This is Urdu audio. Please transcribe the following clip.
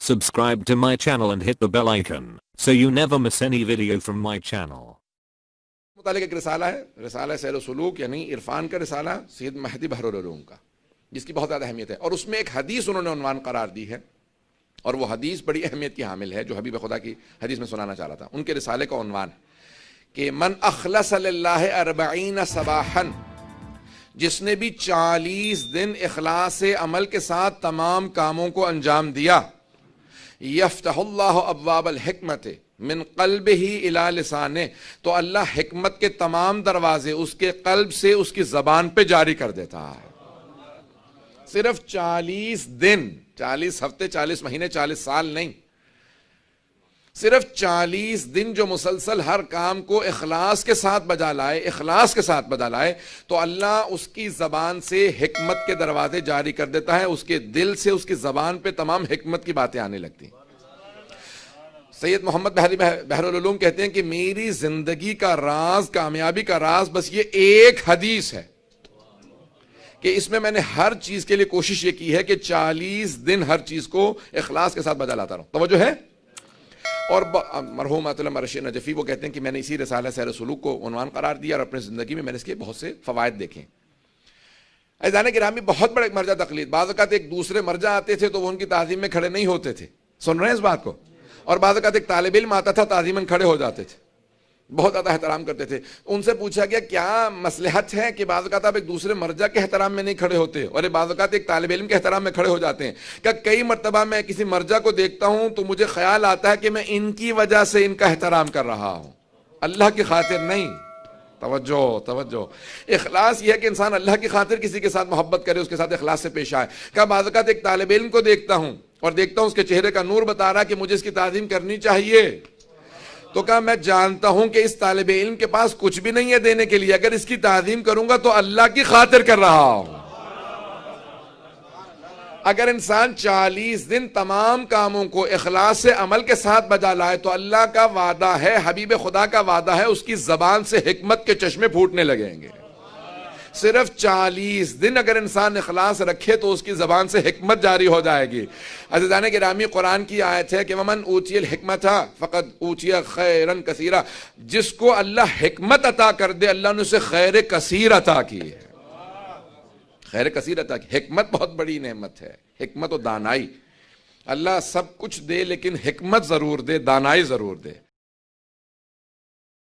Subscribe to my channel and hit the bell icon so you never miss any video from my channel. متعلق ایک رسالہ ہے، رسالہ سیر و سلوک یعنی عرفان کا رسالہ سید مہدی بحرالعلوم کا، جس کی بہت زیادہ اہمیت ہے، اور اس میں ایک حدیث انہوں نے عنوان قرار دی ہے، اور وہ حدیث بڑی اہمیت کی حامل ہے جو حبیب خدا کی حدیث میں سنانا چاہ رہا تھا۔ ان کے رسالے کا عنوان ہے کہ من اخلص للہ 40 صباحا، جس نے بھی 40 دن اخلاص عمل کے ساتھ تمام کاموں کو انجام دیا، یفتح اللہ ابواب الحکمت من قلبہ الی لسانہ، تو اللہ حکمت کے تمام دروازے اس کے قلب سے اس کی زبان پہ جاری کر دیتا ہے۔ صرف 40 دن، 40 ہفتے، 40 مہینے، 40 سال نہیں، صرف 40 دن جو مسلسل ہر کام کو اخلاص کے ساتھ بجا لائے، اخلاص کے ساتھ بجا لائے، تو اللہ اس کی زبان سے حکمت کے دروازے جاری کر دیتا ہے، اس کے دل سے اس کی زبان پہ تمام حکمت کی باتیں آنے لگتی ہیں۔ سید محمد بحرالعلوم کہتے ہیں کہ میری زندگی کا راز، کامیابی کا راز بس یہ ایک حدیث ہے کہ اس میں نے ہر چیز کے لیے کوشش یہ کی ہے کہ 40 دن ہر چیز کو اخلاص کے ساتھ بجا لاتا رہوں۔ توجہ ہے؟ اور مرحوم آیت اللہ رشید نجفی وہ کہتے ہیں کہ میں نے اسی رسالہ سیر و سلوک کو عنوان قرار دیا اور اپنی زندگی میں نے اس کے بہت سے فوائد دیکھے۔ عزیزان گرامی، بہت بڑے مرجع تقلید، بعض اوقات ایک دوسرے مرجع آتے تھے تو وہ ان کی تعظیم میں کھڑے نہیں ہوتے تھے، سن رہے ہیں اس بات کو، اور بعض اوقات ایک طالب علم آتا تھا تعظیماً کھڑے ہو جاتے تھے، بہت زیادہ احترام کرتے تھے۔ ان سے پوچھا گیا کیا مصلحت ہے کہ بعض اوقات آپ ایک دوسرے مرجع کے احترام میں نہیں کھڑے ہوتے اور بعض اوقات ایک طالب علم کے احترام میں کھڑے ہو جاتے ہیں؟ کہ کئی مرتبہ میں کسی مرجع کو دیکھتا ہوں تو مجھے خیال آتا ہے کہ میں ان کی وجہ سے ان کا احترام کر رہا ہوں، اللہ کی خاطر نہیں۔ توجہ، اخلاص یہ ہے کہ انسان اللہ کی خاطر کسی کے ساتھ محبت کرے، اس کے ساتھ اخلاص سے پیش آئے۔ کہ بعض اوقات ایک طالب علم کو دیکھتا ہوں اور دیکھتا ہوں اس کے چہرے کا نور بتا رہا کہ مجھے اس کی تعظیم کرنی چاہیے، تو کہا میں جانتا ہوں کہ اس طالب علم کے پاس کچھ بھی نہیں ہے دینے کے لیے، اگر اس کی تعظیم کروں گا تو اللہ کی خاطر کر رہا ہوں۔ اگر انسان 40 دن تمام کاموں کو اخلاص سے عمل کے ساتھ بجا لائے تو اللہ کا وعدہ ہے، حبیب خدا کا وعدہ ہے، اس کی زبان سے حکمت کے چشمے پھوٹنے لگیں گے۔ صرف 40 دن اگر انسان اخلاص رکھے تو اس کی زبان سے حکمت جاری ہو جائے گی۔ عزیزان گرامی، قرآن کی آیت ہے کہ وَمَنْ أُوتِيَ الْحِكْمَةَ فَقَدْ أُوتِيَ خَيْرًا كَثِيرًا، جس کو اللہ حکمت عطا کر دے اللہ نے اسے خیر کثیر عطا کی ہے، خیر کثیر عطا کی۔ حکمت بہت بڑی نعمت ہے، حکمت و دانائی۔ اللہ سب کچھ دے لیکن حکمت ضرور دے، دانائی ضرور دے۔